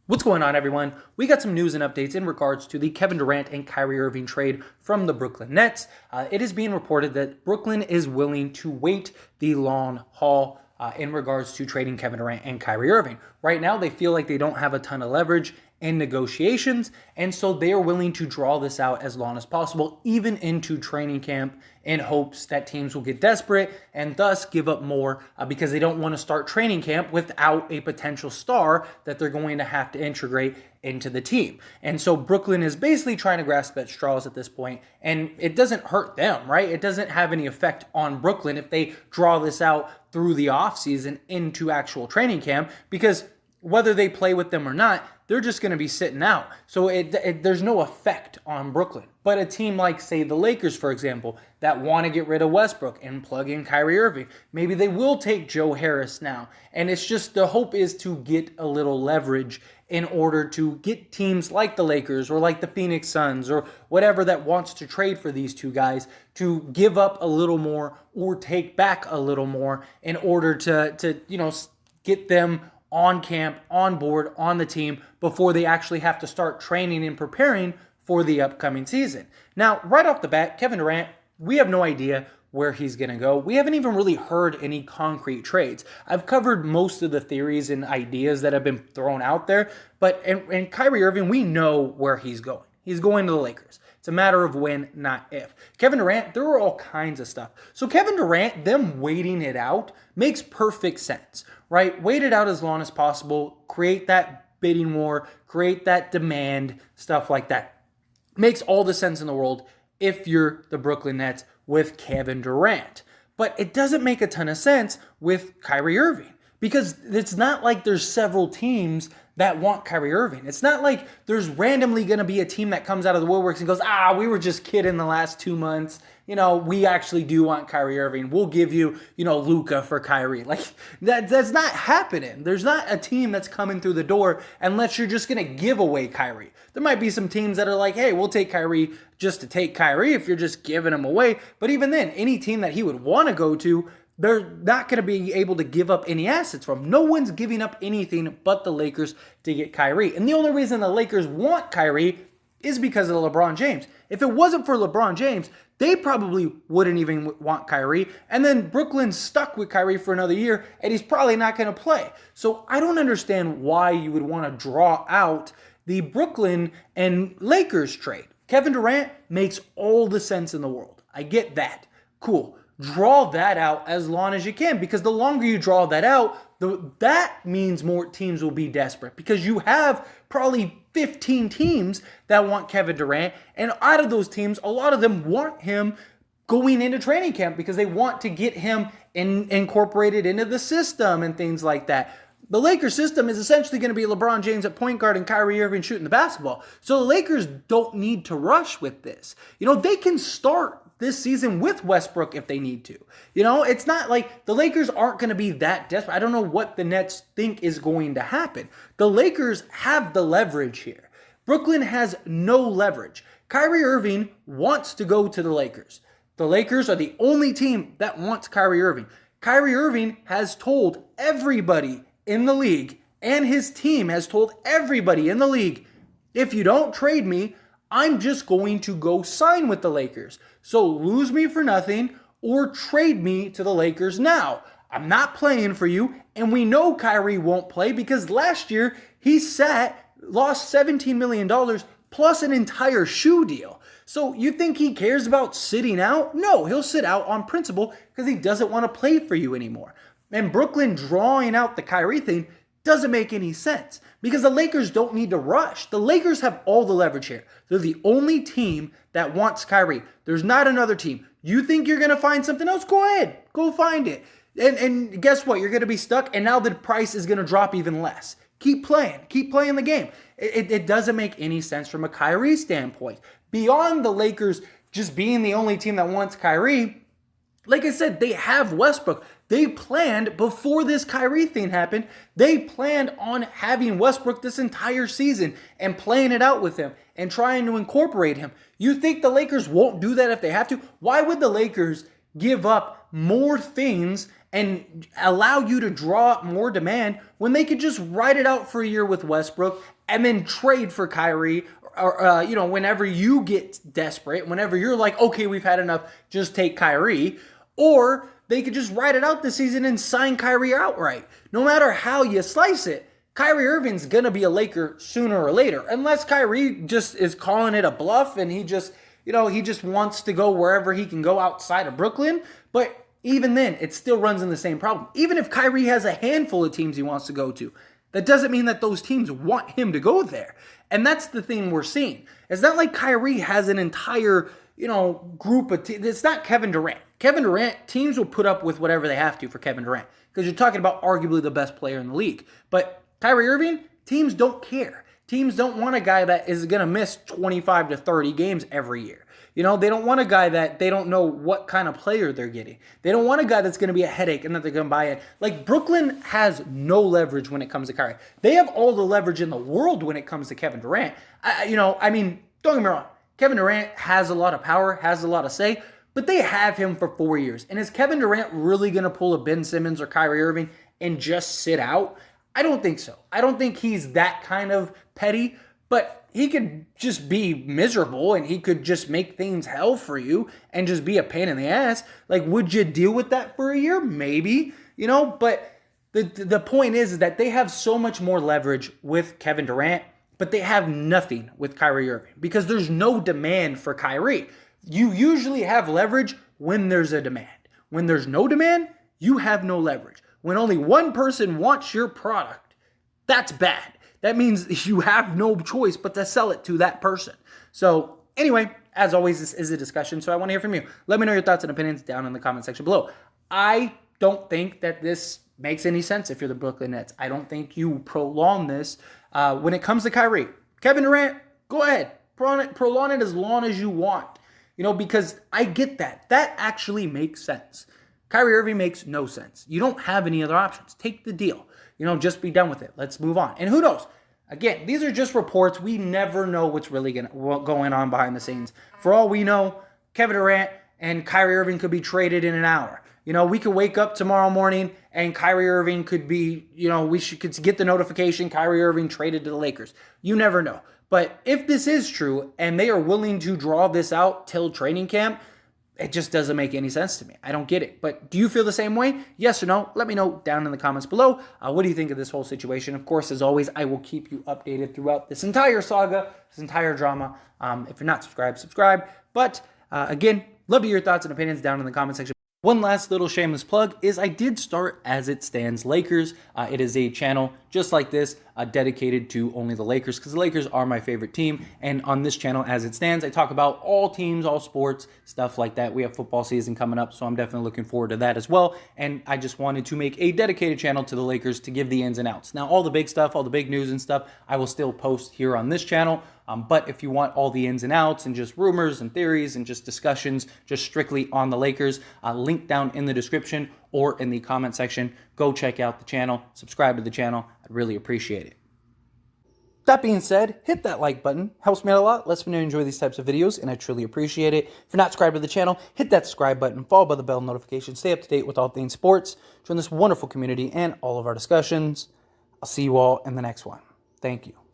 What's going on, everyone? We got some news and updates in regards to the Kevin Durant and Kyrie Irving trade from the Brooklyn Nets. It is being reported that Brooklyn is willing to wait the long haul in regards to trading Kevin Durant and Kyrie Irving. Right now, they feel like they don't have a ton of leverage in negotiations, and so they are willing to draw this out as long as possible, even into training camp, in hopes that teams will get desperate and thus give up more because they don't want to start training camp without a potential star that they're going to have to integrate into the team. And so Brooklyn is basically trying to grasp at straws at this point, and it doesn't hurt them, right? It doesn't have any effect on Brooklyn if they draw this out through the offseason into actual training camp, because whether they play with them or not, they're just going to be sitting out. So there's no effect on Brooklyn. But a team like, say, the Lakers, for example, that want to get rid of Westbrook and plug in Kyrie Irving, maybe they will take Joe Harris now. And it's just the hope is to get a little leverage in order to get teams like the Lakers or like the Phoenix Suns or whatever that wants to trade for these two guys to give up a little more or take back a little more in order to get them on camp, on board, on the team before they actually have to start training and preparing for the upcoming season. Now, right off the bat, Kevin Durant, we have no idea where he's going to go. We haven't even really heard any concrete trades. I've covered most of the theories and ideas that have been thrown out there, but and Kyrie Irving, we know where he's going. He's going to the Lakers. It's a matter of when, not if. Kevin Durant, there are all kinds of stuff. So Kevin Durant, them waiting it out makes perfect sense, right? Wait it out as long as possible, create that bidding war, create that demand, stuff like that. Makes all the sense in the world if you're the Brooklyn Nets with Kevin Durant. But it doesn't make a ton of sense with Kyrie Irving, because it's not like there's several teams that want Kyrie Irving. It's not like there's randomly going to be a team that comes out of the woodworks and goes, we were just kidding the last 2 months. We actually do want Kyrie Irving. We'll give you, Luka for Kyrie. Like, that's not happening. There's not a team that's coming through the door unless you're just going to give away Kyrie. There might be some teams that are like, hey, we'll take Kyrie just to take Kyrie if you're just giving him away. But even then, any team that he would want to go to, they're not going to be able to give up any assets from. No one's giving up anything but the Lakers to get Kyrie. And the only reason the Lakers want Kyrie is because of LeBron James. If it wasn't for LeBron James, they probably wouldn't even want Kyrie. And then Brooklyn's stuck with Kyrie for another year, and he's probably not going to play. So I don't understand why you would want to draw out the Brooklyn and Lakers trade. Kevin Durant makes all the sense in the world. I get that. Cool. Draw that out as long as you can, because the longer you draw that out, that means more teams will be desperate, because you have probably 15 teams that want Kevin Durant, and out of those teams, a lot of them want him going into training camp because they want to get him incorporated into the system and things like that. The Lakers system is essentially going to be LeBron James at point guard and Kyrie Irving shooting the basketball. So the Lakers don't need to rush with this. They can start this season with Westbrook if they need to. It's not like the Lakers aren't going to be that desperate. I don't know what the Nets think is going to happen. The Lakers have the leverage here. Brooklyn has no leverage. Kyrie Irving wants to go to the Lakers. The Lakers are the only team that wants Kyrie Irving. Kyrie Irving has told everybody in the league, and his team has told everybody in the league, if you don't trade me, I'm just going to go sign with the Lakers. So lose me for nothing or trade me to the Lakers now. I'm not playing for you, and we know Kyrie won't play because last year he lost $17 million plus an entire shoe deal. So you think he cares about sitting out? No, he'll sit out on principle because he doesn't want to play for you anymore. And Brooklyn drawing out the Kyrie thing doesn't make any sense because the Lakers don't need to rush. The Lakers have all the leverage here. They're the only team that wants Kyrie. There's not another team. You think you're going to find something else? Go ahead. Go find it. And guess what? You're going to be stuck, and now the price is going to drop even less. Keep playing. Keep playing the game. It doesn't make any sense from a Kyrie standpoint. Beyond the Lakers just being the only team that wants Kyrie, like I said, they have Westbrook. They planned before this Kyrie thing happened, they planned on having Westbrook this entire season and playing it out with him and trying to incorporate him. You think the Lakers won't do that if they have to? Why would the Lakers give up more things and allow you to draw up more demand when they could just ride it out for a year with Westbrook and then trade for Kyrie or, whenever you get desperate, whenever you're like, okay, we've had enough, just take Kyrie. Or they could just ride it out this season and sign Kyrie outright. No matter how you slice it, Kyrie Irving's going to be a Laker sooner or later. Unless Kyrie just is calling it a bluff and he just wants to go wherever he can go outside of Brooklyn. But even then, it still runs in the same problem. Even if Kyrie has a handful of teams he wants to go to, that doesn't mean that those teams want him to go there. And that's the thing we're seeing. It's not like Kyrie has an entire, group of teams. It's not Kevin Durant. Kevin Durant, teams will put up with whatever they have to for Kevin Durant because you're talking about arguably the best player in the league. But Kyrie Irving, teams don't care. Teams don't want a guy that is going to miss 25 to 30 games every year. They don't want a guy that they don't know what kind of player they're getting. They don't want a guy that's going to be a headache and that they're going to buy in. Like, Brooklyn has no leverage when it comes to Kyrie. They have all the leverage in the world when it comes to Kevin Durant. Don't get me wrong. Kevin Durant has a lot of power, has a lot of say, but they have him for 4 years. And is Kevin Durant really going to pull a Ben Simmons or Kyrie Irving and just sit out? I don't think so. I don't think he's that kind of petty, but he could just be miserable and he could just make things hell for you and just be a pain in the ass. Like, would you deal with that for a year? Maybe, but the point is that they have so much more leverage with Kevin Durant, but they have nothing with Kyrie Irving because there's no demand for Kyrie. You usually have leverage when there's a demand. When there's no demand, you have no leverage. When only one person wants your product, that's bad. That means you have no choice but to sell it to that person. So anyway, as always, this is a discussion, so I want to hear from you. Let me know your thoughts and opinions down in the comment section below. I don't think that this makes any sense if you're the Brooklyn Nets. I don't think you prolong this when it comes to Kyrie. Kevin Durant, go ahead. Prolong it as long as you want. Because I get that. That actually makes sense. Kyrie Irving makes no sense. You don't have any other options. Take the deal. Just be done with it. Let's move on. And who knows? Again, these are just reports. We never know what's really going on behind the scenes. For all we know, Kevin Durant and Kyrie Irving could be traded in an hour. We could wake up tomorrow morning and Kyrie Irving could be, could get the notification Kyrie Irving traded to the Lakers. You never know. But if this is true and they are willing to draw this out till training camp, it just doesn't make any sense to me. I don't get it. But do you feel the same way? Yes or no? Let me know down in the comments below. What do you think of this whole situation? Of course, as always, I will keep you updated throughout this entire saga, this entire drama. If you're not subscribed, subscribe. But again, love to hear your thoughts and opinions down in the comment section. One last little shameless plug is I did start As It Stands Lakers. It is a channel just like this dedicated to only the Lakers because the Lakers are my favorite team. And on this channel, As It Stands, I talk about all teams, all sports, stuff like that. We have football season coming up, so I'm definitely looking forward to that as well. And I just wanted to make a dedicated channel to the Lakers to give the ins and outs. Now, all the big stuff, all the big news and stuff, I will still post here on this channel. But if you want all the ins and outs and just rumors and theories and just discussions just strictly on the Lakers, link down in the description or in the comment section. Go check out the channel, subscribe to the channel. I'd really appreciate it. That being said, hit that like button. Helps me out a lot. Lets me know you enjoy these types of videos, and I truly appreciate it. If you're not subscribed to the channel, hit that subscribe button, followed by the bell notification. Stay up to date with all things sports. Join this wonderful community and all of our discussions. I'll see you all in the next one. Thank you.